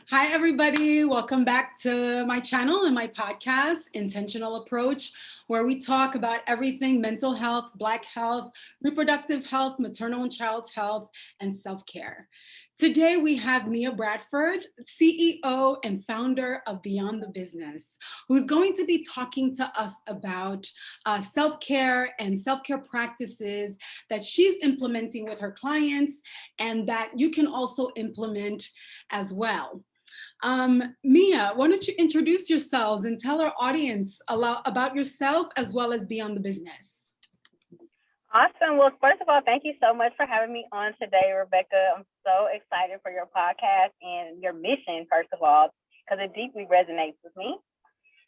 Hi, everybody. Welcome back to my channel and my podcast, Intentional Approach, where we talk about everything mental health, Black health, reproductive health, maternal and child health, and self-care. Today, we have Mia Bradford, CEO and founder of Beyond the Business, who's going to be talking to us about self-care and self-care practices that she's implementing with her clients and that you can also implement as well. Mia, why don't you introduce yourselves and tell our audience about yourself as well as Beyond the Business? Awesome. Well, first of all, thank you so much for having me on today, Rebecca. I'm so excited for your podcast and your mission, first of all, because it deeply resonates with me.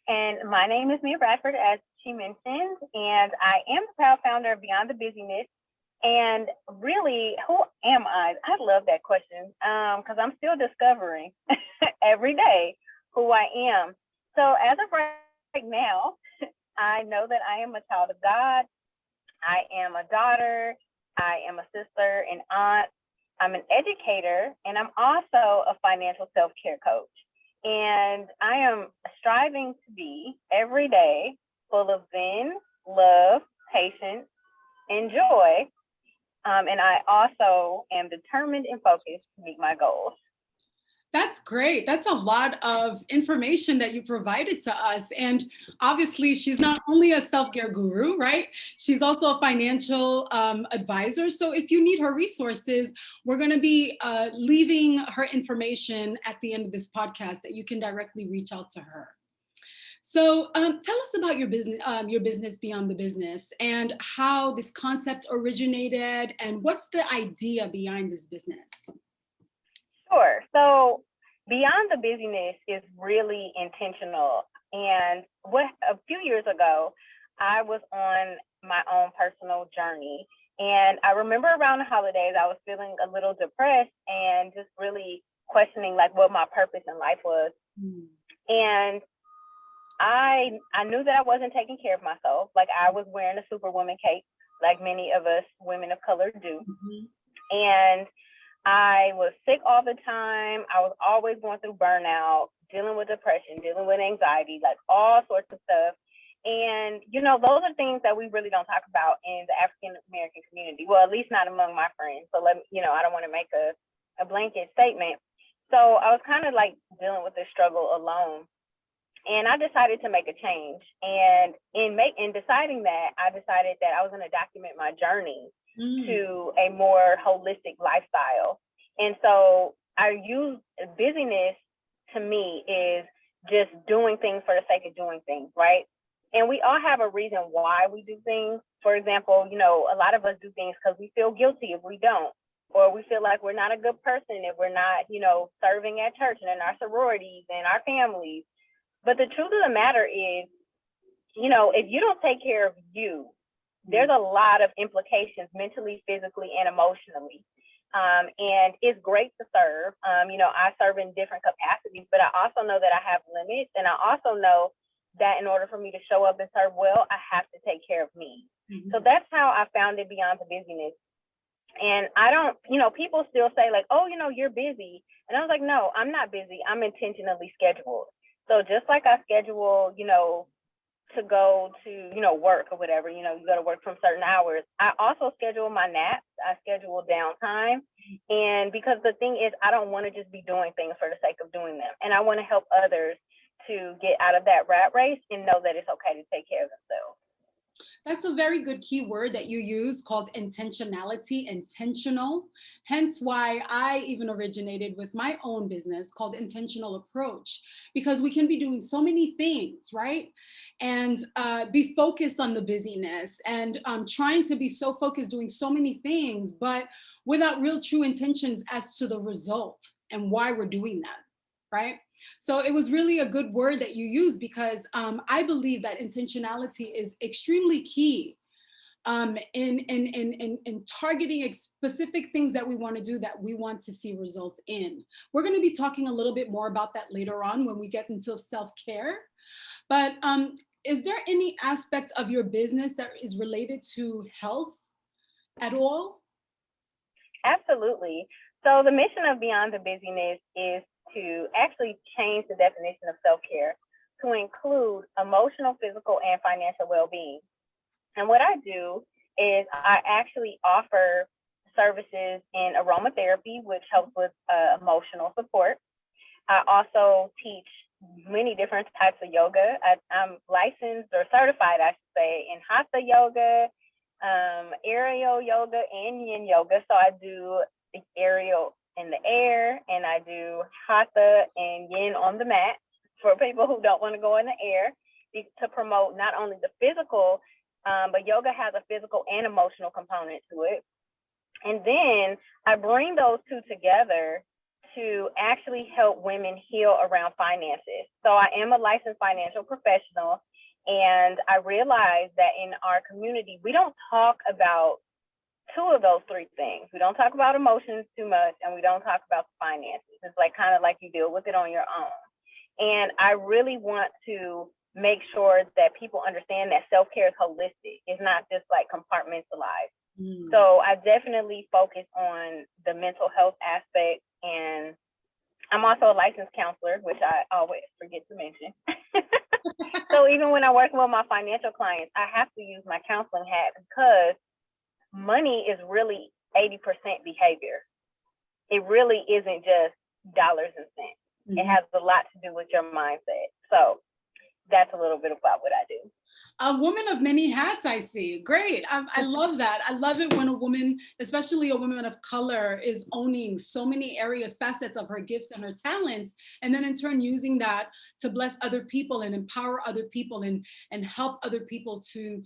And my name is Mia Bradford, as she mentioned, and I am the proud founder of Beyond the Busyness. And really, who am I? I love that question because I'm still discovering every day who I am. So as of right now, I know that I am a child of God. I am a daughter. I am a sister, an aunt. I'm an educator, and I'm also a financial self-care coach. And I am striving to be every day full of zen, love, patience, and joy. And I also am determined and focused to meet my goals. That's great. That's a lot of information that you provided to us. And obviously, she's not only a self-care guru, right? She's also a financial advisor. So if you need her resources, we're going to be leaving her information at the end of this podcast that you can directly reach out to her. So tell us about your business Beyond the Business, and how this concept originated, and what's the idea behind this business? Sure. So Beyond the Busyness is really intentional. And a few years ago, I was on my own personal journey. And I remember around the holidays, I was feeling a little depressed and just really questioning like what my purpose in life was. Mm. And I knew that I wasn't taking care of myself. Like I was wearing a superwoman cape, like many of us women of color do. Mm-hmm. And I was sick all the time. I was always going through burnout, dealing with depression, dealing with anxiety, like all sorts of stuff. And, those are things that we really don't talk about in the African American community. Well, at least not among my friends. So I don't want to make a blanket statement. So I was kind of like dealing with this struggle alone. And I decided to make a change. And in deciding that, I decided that I was going to document my journey to a more holistic lifestyle. And so I use busyness, to me, is just doing things for the sake of doing things, right? And we all have a reason why we do things. For example, a lot of us do things because we feel guilty if we don't, or we feel like we're not a good person if we're not, serving at church and in our sororities and our families. But the truth of the matter is, if you don't take care of you, there's a lot of implications mentally, physically, and emotionally. And it's great to serve. I serve in different capacities, but I also know that I have limits. And I also know that in order for me to show up and serve well, I have to take care of me. Mm-hmm. So that's how I founded Beyond the Busyness. And I don't, people still say like, oh, you're busy. And I was like, no, I'm not busy. I'm intentionally scheduled. So just like I schedule, to go to, work or whatever, you go to work from certain hours. I also schedule my naps. I schedule downtime. And because the thing is, I don't want to just be doing things for the sake of doing them. And I want to help others to get out of that rat race and know that it's okay to take care of themselves. That's a very good key word that you use, called intentionality, intentional. Hence why I even originated with my own business called Intentional Approach, because we can be doing so many things, right? And be focused on the busyness and trying to be so focused doing so many things, but without real true intentions as to the result and why we're doing that, right? So it was really a good word that you used, because I believe that intentionality is extremely key in targeting specific things that we want to do, that we want to see results in. We're going to be talking a little bit more about that later on when we get into self-care. But is there any aspect of your business that is related to health at all? Absolutely. So the mission of Beyond the Busyness is to actually change the definition of self-care to include emotional, physical, and financial well-being. And what I do is I actually offer services in aromatherapy, which helps with emotional support. I also teach many different types of yoga. I'm licensed or certified, I should say, in hatha yoga, aerial yoga, and yin yoga. So I do the aerial in the air, and I do hatha and yin on the mat for people who don't want to go in the air, to promote not only the physical, but yoga has a physical and emotional component to it. And then I bring those two together to actually help women heal around finances. So I am a licensed financial professional, and I realize that in our community, we don't talk about two of those three things. We don't talk about emotions too much, and we don't talk about finances. It's like kind of like you deal with it on your own. And I really want to make sure that people understand that self-care is holistic. It's not just like compartmentalized. So I definitely focus on the mental health aspect, and I'm also a licensed counselor, which I always forget to mention. So even when I'm working with my financial clients, I have to use my counseling hat, because money is really 80% behavior. It really isn't just dollars and cents. Mm-hmm. It has a lot to do with your mindset. So that's a little bit about what I do. A woman of many hats, I see. Great. I love that. I love it when a woman, especially a woman of color, is owning so many areas, facets of her gifts and her talents, and then in turn using that to bless other people and empower other people and help other people to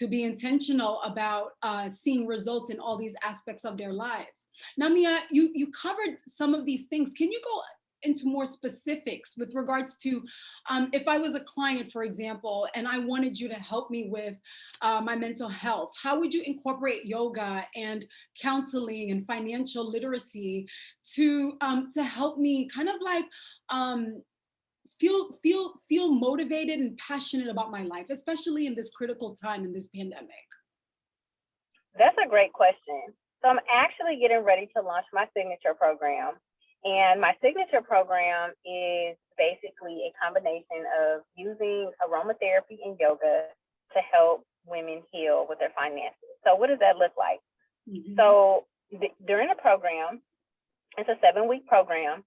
be intentional about seeing results in all these aspects of their lives. Now, Mia, you covered some of these things. Can you go into more specifics with regards to if I was a client, for example, and I wanted you to help me with my mental health, how would you incorporate yoga and counseling and financial literacy to help me kind of like feel motivated and passionate about my life, especially in this critical time in this pandemic? That's a great question. So I'm actually getting ready to launch my signature program. And my signature program is basically a combination of using aromatherapy and yoga to help women heal with their finances. So what does that look like? Mm-hmm. So during the program, it's a 7-week program.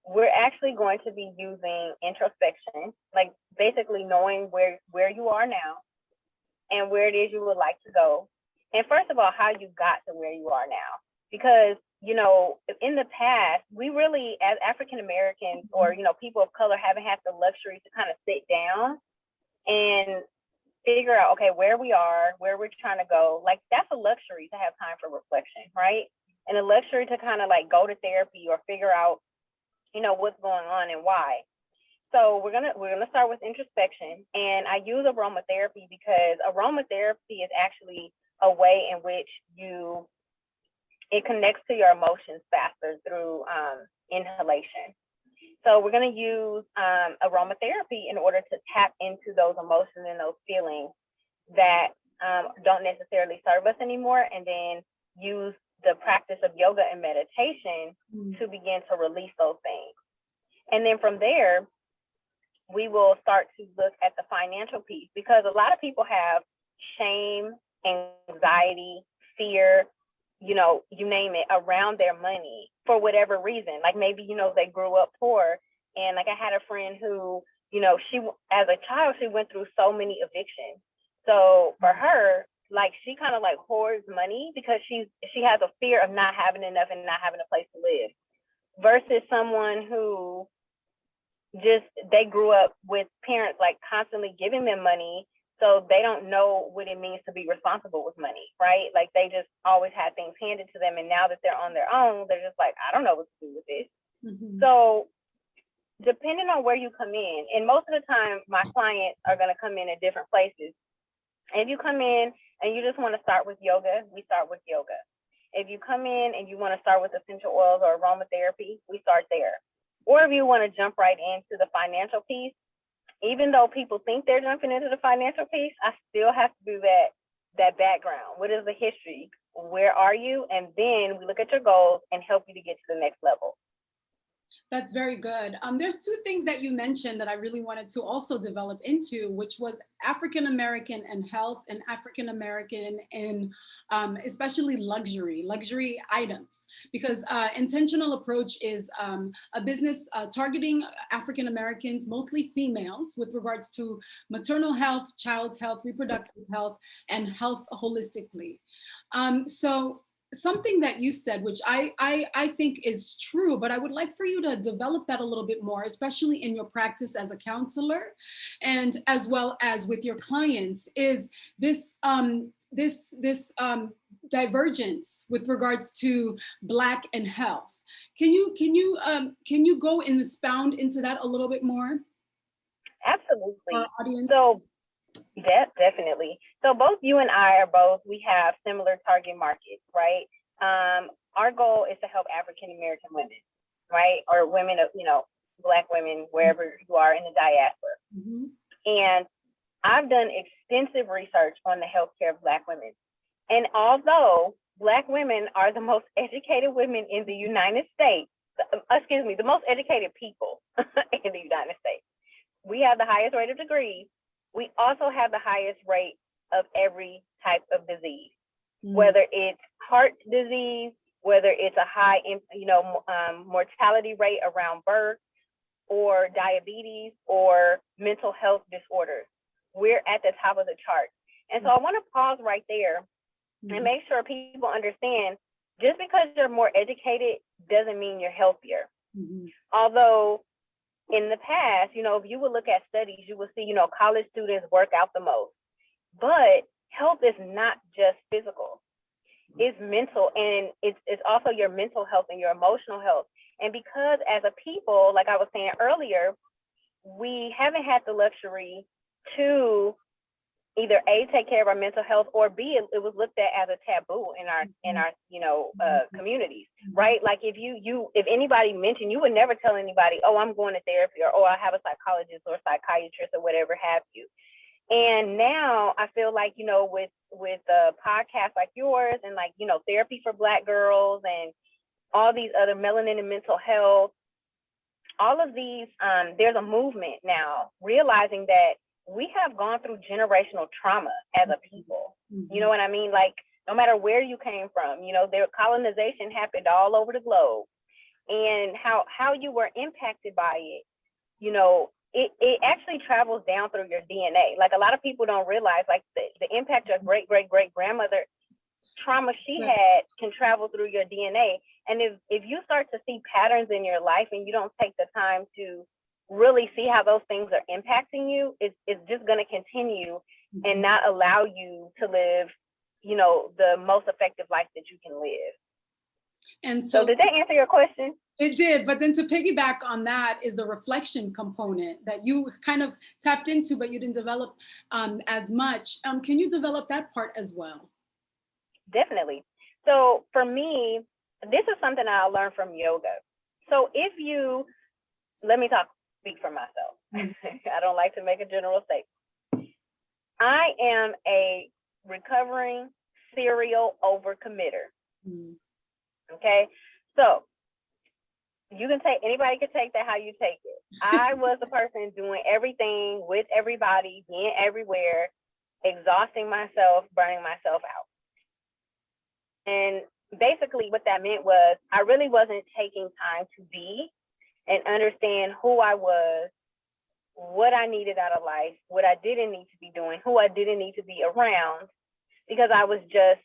We're actually going to be using introspection, like basically knowing where you are now and where it is you would like to go. And first of all, how you got to where you are now. Because you know, in the past, we really, as African Americans or, you know, people of color, haven't had the luxury to kind of sit down and figure out, okay, where we are, where we're trying to go. Like, that's a luxury to have time for reflection, right? And a luxury to kind of like go to therapy or figure out, you know, what's going on and why. So we're gonna start with introspection, and I use aromatherapy because aromatherapy is actually a way in which it connects to your emotions faster through inhalation. So we're going to use aromatherapy in order to tap into those emotions and those feelings that don't necessarily serve us anymore, and then use the practice of yoga and meditation to begin to release those things. And then from there, we will start to look at the financial piece, because a lot of people have shame, anxiety, fear, you know, you name it, around their money for whatever reason. Like maybe, you know, they grew up poor, and like I had a friend who, you know, she, as a child, she went through so many evictions. So for her, like she kind of like hoards money because she has a fear of not having enough and not having a place to live, versus someone who they grew up with parents like constantly giving them money. So they don't know what it means to be responsible with money, right? Like they just always had things handed to them. And now that they're on their own, they're just like, I don't know what to do with this. Mm-hmm. So depending on where you come in, and most of the time my clients are going to come in at different places. And if you come in and you just want to start with yoga, we start with yoga. If you come in and you want to start with essential oils or aromatherapy, we start there. Or if you want to jump right into the financial piece, even though people think they're jumping into the financial piece, I still have to do that background. What is the history? Where are you? And then we look at your goals and help you to get to the next level. That's very good. There's two things that you mentioned that I really wanted to also develop into, which was African American and health, and African American in especially luxury items, because intentional approach is a business targeting African Americans, mostly females, with regards to maternal health, child's health, reproductive health, and health holistically. So something that you said, which I think is true, but I would like for you to develop that a little bit more, especially in your practice as a counselor, and as well as with your clients, is this divergence with regards to Black and health. Can you go and expound into that a little bit more for our Absolutely. audience? So definitely. So both you and I we have similar target markets, right? Our goal is to help African American women, right? Or women of, Black women, wherever you are in the diaspora. Mm-hmm. And I've done extensive research on the healthcare of Black women. And although Black women are the most educated women in the United States, the most educated people in the United States, we have the highest rate of degrees. We also have the highest rate of every type of disease, whether it's heart disease, whether it's a high, mortality rate around birth, or diabetes, or mental health disorders. We're at the top of the chart. And so I want to pause right there and make sure people understand, just because you're more educated doesn't mean you're healthier. Although in the past, if you would look at studies, you will see, college students work out the most. But health is not just physical. It's mental, and it's also your mental health and your emotional health. And because as a people, like I was saying earlier, we haven't had the luxury to either A, take care of our mental health, or B, it was looked at as a taboo in our communities, right? Like if if anybody mentioned, you would never tell anybody, oh, I'm going to therapy, or oh, I have a psychologist or psychiatrist or whatever have you. And now I feel like, with podcasts like yours, and like, therapy for Black girls, and all these other melanin and mental health, all of these, there's a movement now realizing that we have gone through generational trauma as a people. You know what I mean? Like, no matter where you came from, their colonization happened all over the globe, and how you were impacted by it, it actually travels down through your DNA. Like, a lot of people don't realize, like, the impact of great-great-great-grandmother trauma she had can travel through your DNA. And if you start to see patterns in your life and you don't take the time to really see how those things are impacting you, it's just going to continue and not allow you to live, the most effective life that you can live. And so did that answer your question? It did, but then to piggyback on that is the reflection component that you kind of tapped into, but you didn't develop as much. Can you develop that part as well? Definitely. So for me, this is something I learned from yoga. So let me speak for myself. I don't like to make a general statement. I am a recovering serial overcommitter. Okay, so anybody can take that how you take it. I was the person doing everything with everybody, being everywhere, exhausting myself, burning myself out. And basically what that meant was I really wasn't taking time to be and understand who I was, what I needed out of life, what I didn't need to be doing, who I didn't need to be around, because I was just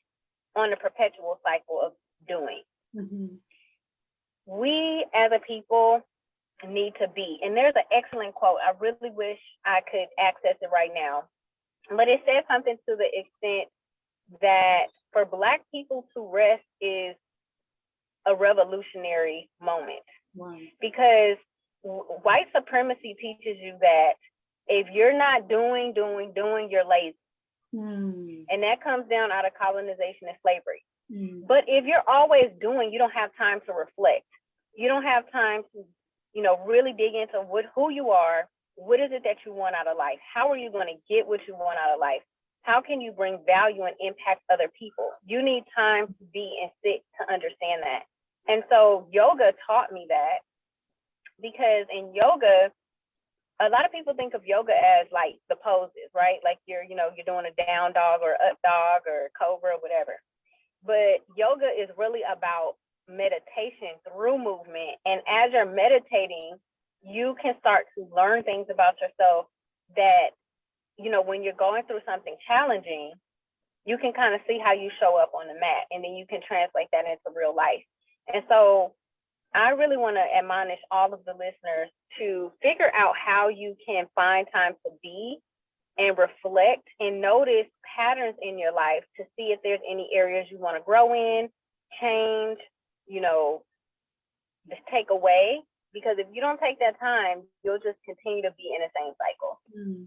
on a perpetual cycle of doing. We as a people need to be, and there's an excellent quote. I really wish I could access it right now, but it says something to the extent that for Black people to rest is a revolutionary moment. Wow. Because white supremacy teaches you that if you're not doing, you're lazy. And that comes down out of colonization and slavery. But if you're always doing, you don't have time to reflect. You don't have time to, really dig into who you are. What is it that you want out of life? How are you going to get what you want out of life? How can you bring value and impact other people? You need time to be and sit to understand that. And so yoga taught me that. because in yoga, a lot of people think of yoga as like the poses, right? Like you're doing a down dog or up dog or cobra or whatever. But yoga is really about meditation through movement. And as you're meditating, you can start to learn things about yourself that, when you're going through something challenging, you can kind of see how you show up on the mat, and then you can translate that into real life. And so I really want to admonish all of the listeners to figure out how you can find time to be and reflect and notice patterns in your life to see if there's any areas you want to grow in, change, just take away. Because if you don't take that time, you'll just continue to be in the same cycle. Mm.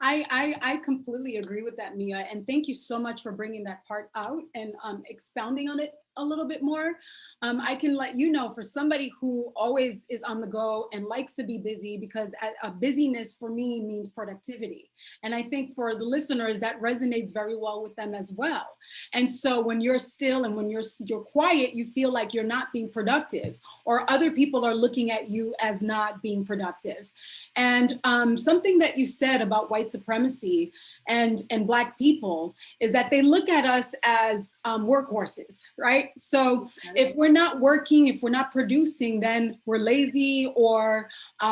I completely agree with that, Mia. And thank you so much for bringing that part out and expounding on it a little bit more. I can let you know, for somebody who always is on the go and likes to be busy, because busyness for me means productivity. And I think for the listeners, that resonates very well with them as well. And so when you're still and when you're quiet, you feel like you're not being productive, or other people are looking at you as not being productive. And something that you said about white supremacy and Black people is that they look at us as workhorses, right? So if we're not working, if we're not producing, then we're lazy, or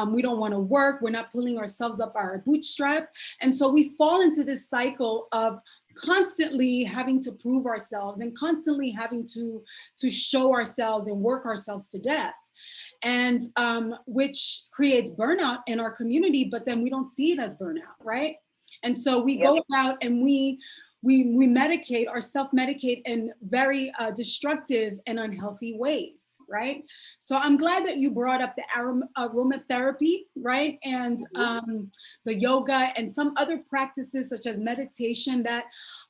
we don't want to work. We're not pulling ourselves up our bootstrap. And so we fall into this cycle of constantly having to prove ourselves and constantly having to show ourselves and work ourselves to death. And which creates burnout in our community, but then we don't see it as burnout, right? And so we go about and we medicate or self-medicate in very destructive and unhealthy ways, right? So I'm glad that you brought up the aromatherapy, right? And the yoga and some other practices such as meditation that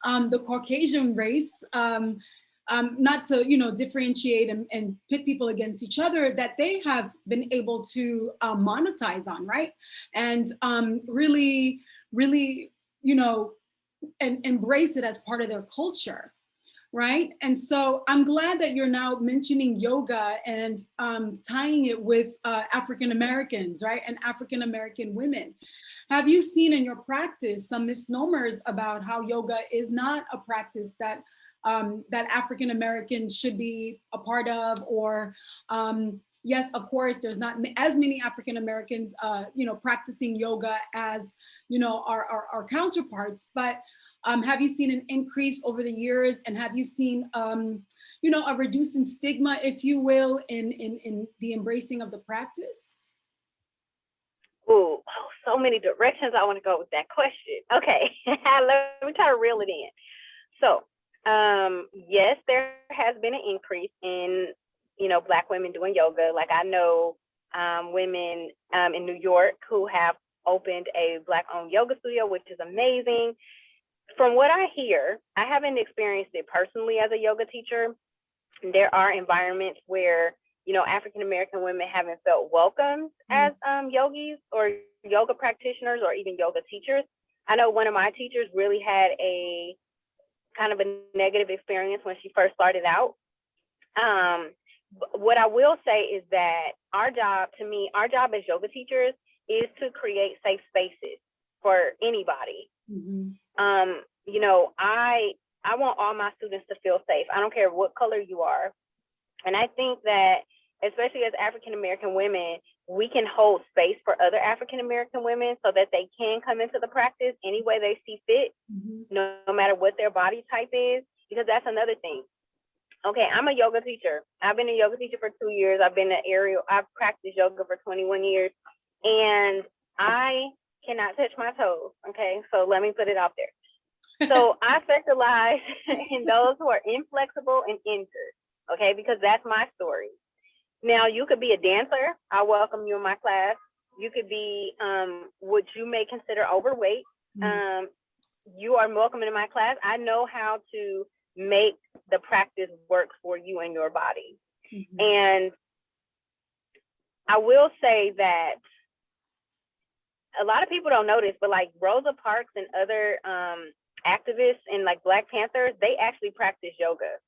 the Caucasian race, not to differentiate and pit people against each other, that they have been able to monetize on, right? And really and embrace it as part of their culture, right? And so I'm glad that you're now mentioning yoga and tying it with African Americans, right? And African American women. Have you seen in your practice some misnomers about how yoga is not a practice that African Americans should be a part of? Or yes, of course, there's not as many African Americans, practicing yoga as our counterparts. But have you seen an increase over the years, and have you seen a reducing stigma, if you will, in the embracing of the practice? Oh, so many directions I want to go with that question. Okay, let me try to reel it in. So, yes, there has been an increase in, Black women doing yoga. Like I know women in New York who have opened a Black-owned yoga studio, which is amazing. From what I hear, I haven't experienced it personally as a yoga teacher. There are environments where, African American women haven't felt welcomed as yogis or yoga practitioners or even yoga teachers. I know one of my teachers really had a kind of a negative experience when she first started out. What I will say is that our job as yoga teachers is to create safe spaces for anybody. I want all my students to feel safe. I don't care what color you are. And I think that, especially as African American women, we can hold space for other African American women so that they can come into the practice any way they see fit, no matter what their body type is, because that's another thing. Okay, I'm a yoga teacher. I've been a yoga teacher for 2 years. I've practiced yoga for 21 years, and I cannot touch my toes. Okay, so let me put it out there. So I specialize in those who are inflexible and injured, okay, because that's my story. Now, you could be a dancer. I welcome you in my class. You could be what you may consider overweight. You are welcome in my class. I know how to make the practice work for you and your body. And I will say that a lot of people don't know this, but like Rosa Parks and other activists and like Black Panthers, they actually practice yoga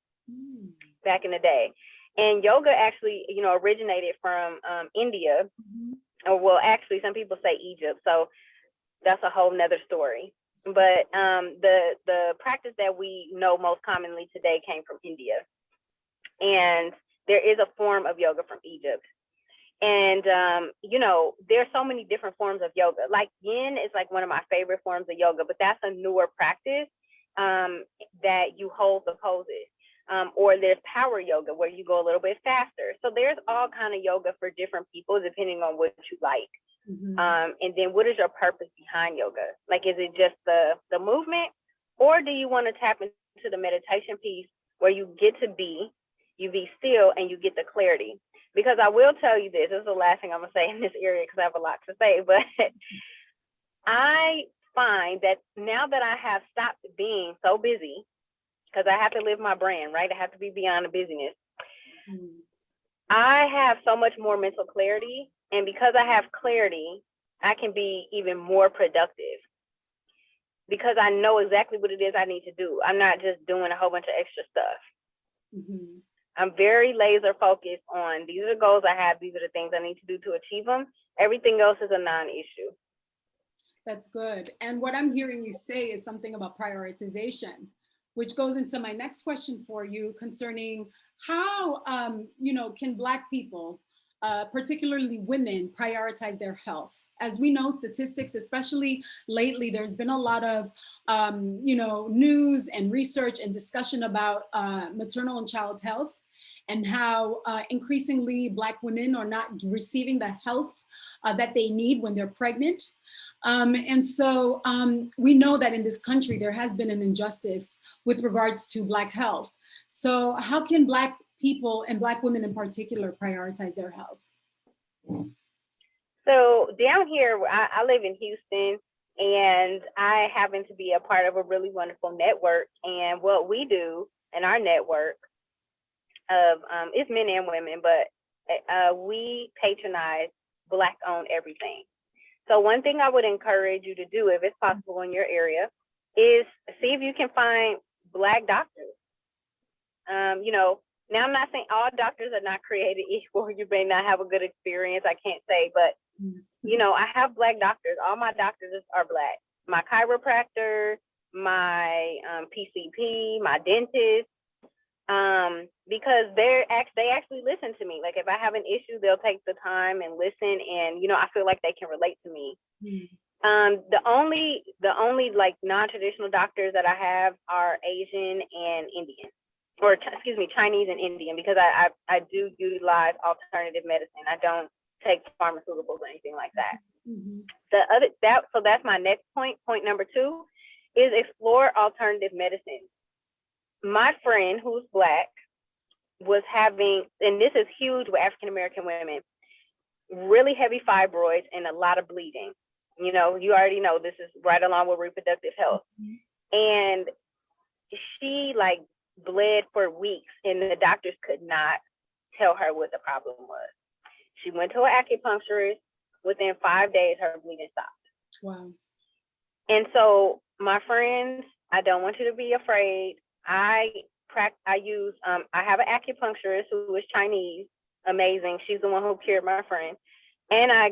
back in the day. And yoga actually, originated from India, Mhm. or well, actually, some people say Egypt. So that's a whole nother story. But the practice that we know most commonly today came from India, and there is a form of yoga from Egypt. And there's so many different forms of yoga. Like yin is like one of my favorite forms of yoga, but that's a newer practice that you hold the poses. Or there's power yoga where you go a little bit faster. So there's all kind of yoga for different people depending on what you like. Mhm. And then what is your purpose behind yoga? Like, is it just the movement, or do you want to tap into the meditation piece where you get to you be still and you get the clarity? Because I will tell you this is the last thing I'm gonna say in this area because I have a lot to say, but I find that now that I have stopped being so busy, because I have to live my brand, right? I have to be beyond the busyness. Mhm. I have so much more mental clarity. And because I have clarity, I can be even more productive because I know exactly what it is I need to do. I'm not just doing a whole bunch of extra stuff. Mhm. I'm very laser focused on these are the goals I have. These are the things I need to do to achieve them. Everything else is a non-issue. That's good. And what I'm hearing you say is something about prioritization, which goes into my next question for you concerning how, can Black people, particularly women, prioritize their health? As we know, statistics, especially lately, there's been a lot of, news and research and discussion about maternal and child health and how increasingly Black women are not receiving the health that they need when they're pregnant. And so we know that in this country, there has been an injustice with regards to Black health. So how can Black people and Black women in particular prioritize their health? So down here, I live in Houston, and I happen to be a part of a really wonderful network. And what we do in our network of it's men and women, but we patronize Black-owned everything. So one thing I would encourage you to do, if it's possible in your area, is see if you can find Black doctors. Now I'm not saying all doctors are not created equal. You may not have a good experience. I can't say, but I have Black doctors. All my doctors are Black. My chiropractor, my PCP, my dentist, because they actually listen to me. Like if I have an issue, they'll take the time and listen, and I feel like they can relate to me. The only like non-traditional doctors that I have are Asian and Indian, or excuse me, Chinese and Indian, because I do utilize alternative medicine. I don't take pharmaceuticals or anything like that. So that's my next point. Point number 2 is explore alternative medicine. My friend who's Black was having, and this is huge with African American women, really heavy fibroids and a lot of bleeding. You already know this is right along with reproductive health. And she like bled for weeks, and the doctors could not tell her what the problem was. She went to an acupuncturist. Within 5 days, her bleeding stopped. Wow. And so, my friends, I don't want you to be afraid. I have an acupuncturist who is Chinese, amazing. She's the one who cured my friend. And I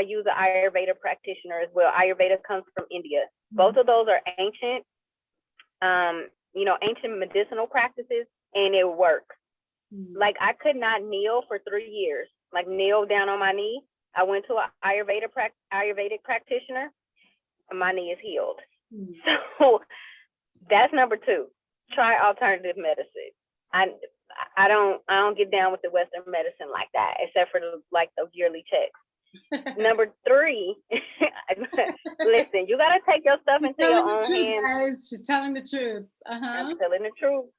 use an Ayurveda practitioner as well. Ayurveda comes from India. Both of those are ancient, ancient medicinal practices, and it works. Like I could not kneel for 3 years, like kneel down on my knee. I went to an Ayurvedic practitioner, and my knee is healed. So that's number 2. Try alternative medicine. I don't get down with the Western medicine like that, except for those yearly checks. Number 3, listen, you gotta take your stuff into your own hands. Guys. She's telling the truth. I'm telling the truth,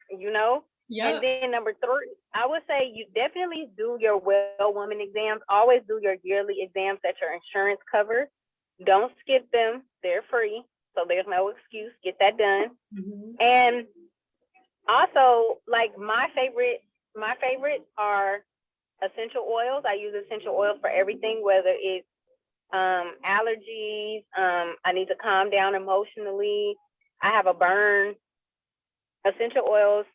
Yeah. And then number 3, I would say you definitely do your well woman exams. Always do your yearly exams that your insurance covers. Don't skip them. They're free. So there's no excuse. Get that done. And also, like my favorites are essential oils. I use essential oils for everything, whether it's allergies, I need to calm down emotionally, I have a burn. Essential oils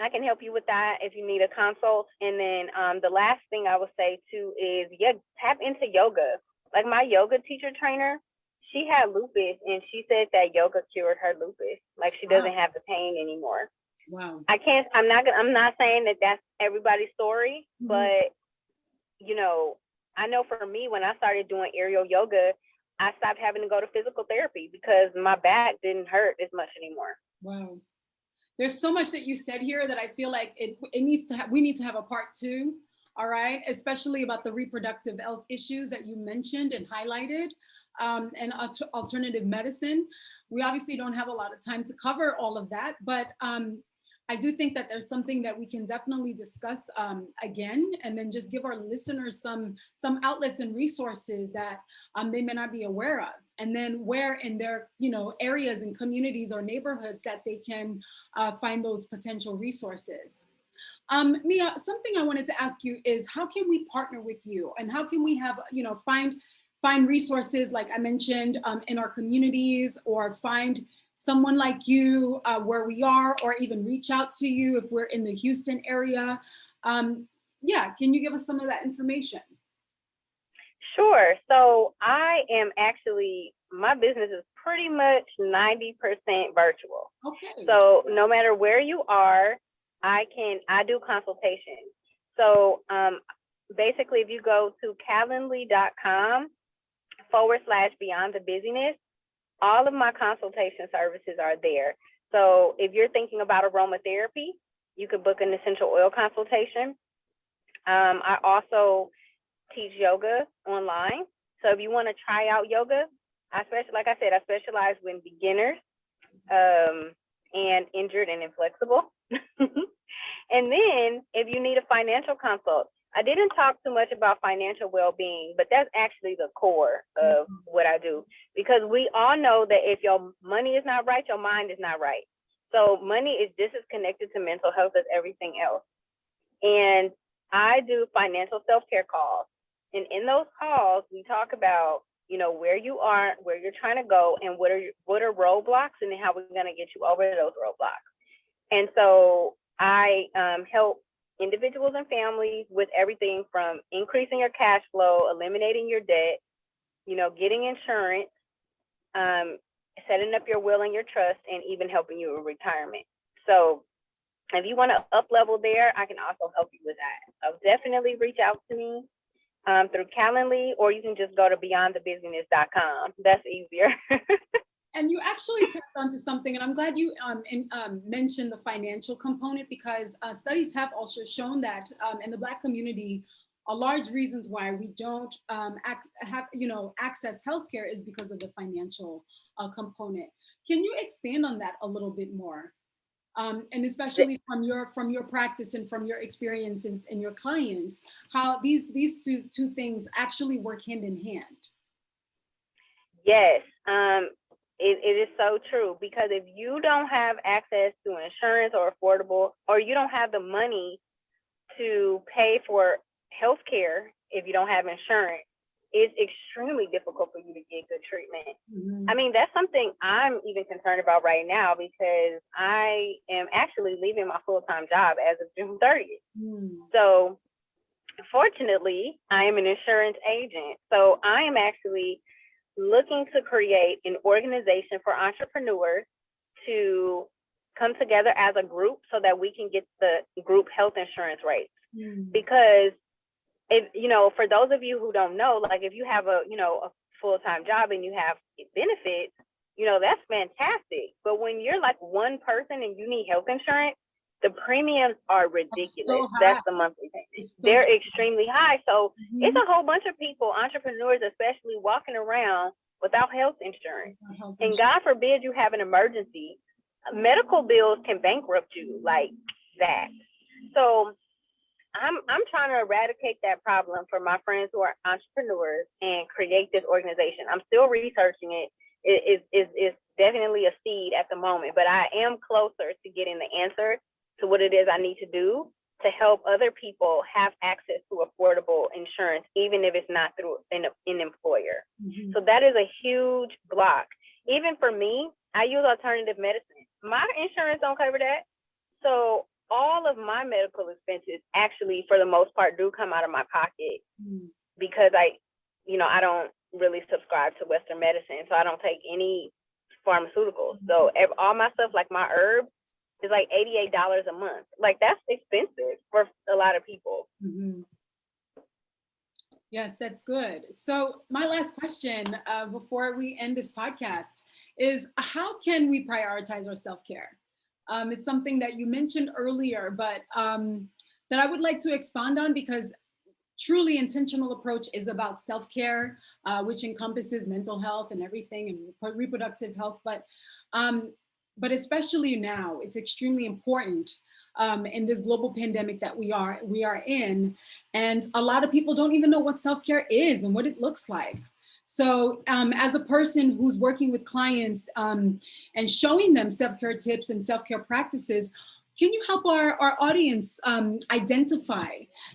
I can help you with that if you need a consult. And then the last thing I would say too is, yeah, tap into yoga. Like my yoga teacher trainer, she had lupus and she said that yoga cured her lupus. Like she doesn't have the pain anymore. Wow. I'm not saying that that's everybody's story, but I know for me, when I started doing aerial yoga, I stopped having to go to physical therapy because my back didn't hurt as much anymore. Wow. There's so much that you said here that I feel like it needs to have, we need to have a part two. All right. Especially about the reproductive health issues that you mentioned and highlighted, and alternative medicine. We obviously don't have a lot of time to cover all of that, but I do think that there's something that we can definitely discuss again, and then just give our listeners some outlets and resources that they may not be aware of, and then where in their areas and communities or neighborhoods that they can find those potential resources. Mia, something I wanted to ask you is, how can we partner with you, and how can we have find resources like I mentioned in our communities, or find someone like you where we are, or even reach out to you if we're in the Houston area? Yeah, can you give us some of that information? Sure. So my business is pretty much 90% virtual. Okay. So no matter where you are, I do consultations. So basically, if you go to calendly.com/beyond the busyness, all of my consultation services are there. So if you're thinking about aromatherapy, you could book an essential oil consultation. I also teach yoga online. So if you want to try out yoga, I specialize with beginners and injured and inflexible. And then if you need a financial consult, I didn't talk too much about financial well-being, but that's actually the core of what I do, because we all know that if your money is not right, your mind is not right. So money is just as connected to mental health as everything else. And I do financial self-care calls. And in those calls, we talk about, where you are, where you're trying to go, and what are roadblocks, and then how we're going to get you over those roadblocks. And so I help individuals and families with everything from increasing your cash flow, eliminating your debt, getting insurance, setting up your will and your trust, and even helping you with retirement. So if you want to up level there, I can also help you with that. So definitely reach out to me through Calendly, or you can just go to beyondthebusyness.com. That's easier. And you actually tapped onto something, and I'm glad you mentioned the financial component, because studies have also shown that in the Black community, a large reasons why we don't access healthcare is because of the financial component. Can you expand on that a little bit more? And especially from your practice and from your experiences and your clients, how these two things actually work hand in hand. Yes. It is so true, because if you don't have access to insurance or affordable, or you don't have the money to pay for health care, if you don't have insurance, it's extremely difficult for you to get good treatment. Mm-hmm. I mean, that's something I'm even concerned about right now, because I am actually leaving my full-time job as of June 30th. So fortunately, I am an insurance agent. So I am actually looking to create an organization for entrepreneurs to come together as a group so that we can get the group health insurance rates. Because for those of you who don't know, like if you have a full-time job and you have benefits, that's fantastic. But when you're like one person and you need health insurance, the premiums are ridiculous. That's the monthly payment. They're extremely high. So it's a whole bunch of people, entrepreneurs especially, walking around without health insurance. And God forbid you have an emergency. Medical bills can bankrupt you like that. So I'm trying to eradicate that problem for my friends who are entrepreneurs and create this organization. I'm still researching it. It's definitely a seed at the moment, but I am closer to getting the answer to what it is I need to do to help other people have access to affordable insurance, even if it's not through an employer. So that is a huge block. Even for me, I use alternative medicine. My insurance don't cover that. So all of my medical expenses actually, for the most part, do come out of my pocket because I don't really subscribe to Western medicine, so I don't take any pharmaceuticals. So all my stuff, like my herbs, is like $88 a month. Like, that's expensive for a lot of people. Mm-hmm. Yes, that's good. So my last question before we end this podcast is, how can we prioritize our self-care? It's something that you mentioned earlier, but that I would like to expound on, because truly intentional approach is about self-care, which encompasses mental health and everything, and reproductive health. But especially now, it's extremely important in this global pandemic that we are in, and a lot of people don't even know what self-care is and what it looks like. So as a person who's working with clients and showing them self-care tips and self-care practices, can you help our audience identify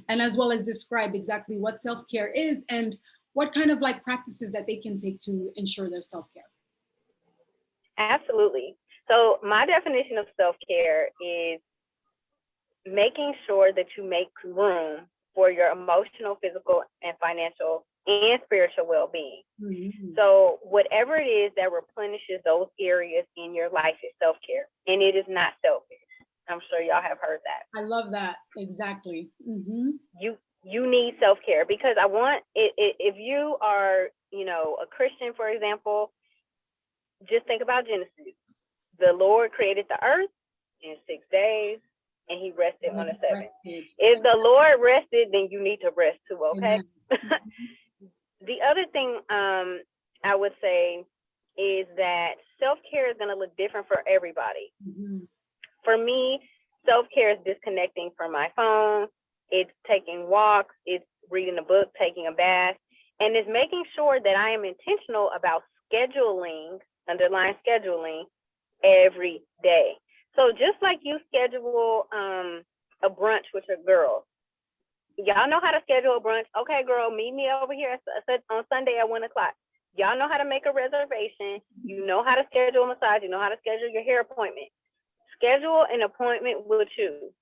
and as well as describe exactly what self-care is and what kind of like practices that they can take to ensure their self-care? Absolutely. So my definition of self-care is making sure that you make room for your emotional, physical, and financial and spiritual well-being. Mm-hmm. So whatever it is that replenishes those areas in your life is self-care, and it is not selfish. I'm sure y'all have heard that. I love that. Exactly. Mm-hmm. You need self-care, because I want it, if you are, a Christian, for example, just think about Genesis. The Lord created the earth in 6 days, and he rested on the seventh. If the Lord rested, then you need to rest too, okay? The other thing I would say is that self-care is going to look different for everybody. Mm-hmm. For me, self-care is disconnecting from my phone. It's taking walks. It's reading a book, taking a bath. And it's making sure that I am intentional about underlying scheduling every day. So just like you schedule a brunch with your girls, y'all know how to schedule a brunch. Okay, girl, meet me over here on Sunday at 1 o'clock. Y'all know how to make a reservation. You know how to schedule a massage. You know how to schedule your hair appointment. Schedule an appointment with you.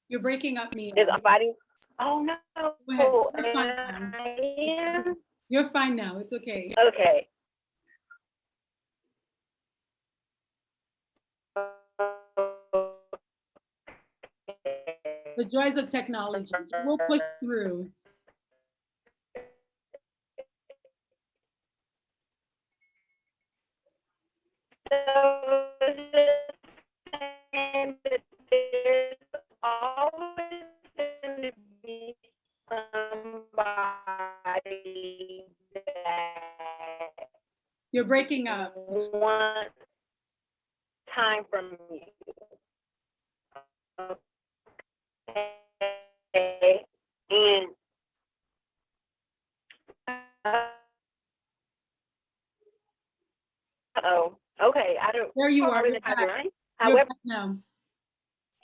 You're breaking up, Mia. Is our body? Oh no. Go ahead. You're fine now. It's okay. Okay. The joys of technology. We'll push through. There's always going to be somebody that you're breaking up. Want time from you. Okay. And okay. I don't. There you are. Really However, back now.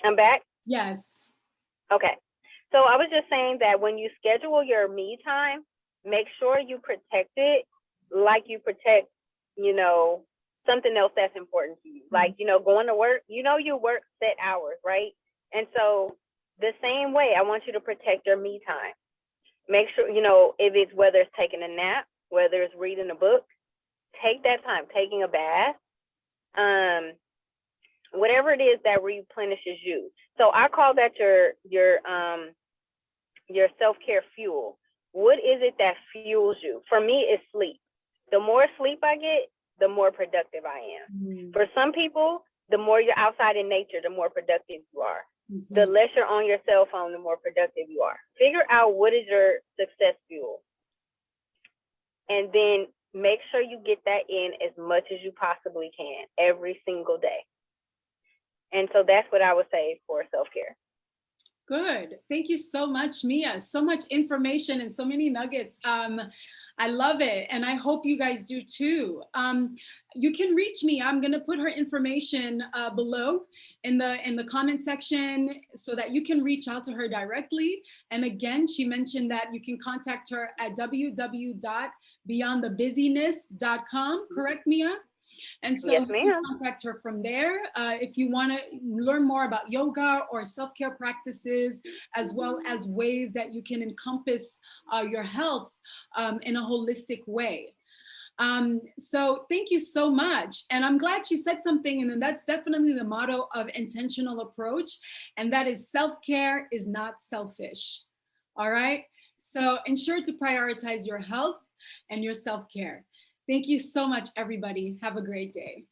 I'm back. Yes. Okay. So I was just saying that when you schedule your me time, make sure you protect it like you protect, something else that's important to you. Like, going to work, you work set hours, right? And so the same way, I want you to protect your me time. Make sure, if it's whether it's taking a nap, whether it's reading a book, take that time, taking a bath, whatever it is that replenishes you. So I call that your self-care fuel. What is it that fuels you? For me, it's sleep. The more sleep I get, the more productive I am. Mm-hmm. For some people, the more you're outside in nature, the more productive you are. Mm-hmm. The less you're on your cell phone, the more productive you are. Figure out what is your success fuel. And then make sure you get that in as much as you possibly can every single day. And so that's what I would say for self-care. Good. Thank you so much, Mia. So much information and so many nuggets. I love it. And I hope you guys do too. you can reach me. I'm gonna put her information below in the comment section so that you can reach out to her directly. And again, she mentioned that you can contact her at www.beyondthebusyness.com. Correct, Mia? And so Yes, you can ma'am. contact her from there. If you want to learn more about yoga or self-care practices, as well as ways that you can encompass your health in a holistic way. So thank you so much. And I'm glad she said something, and then that's definitely the motto of intentional approach. And that is self-care is not selfish. All right. So ensure to prioritize your health and your self-care. Thank you so much, everybody. Have a great day.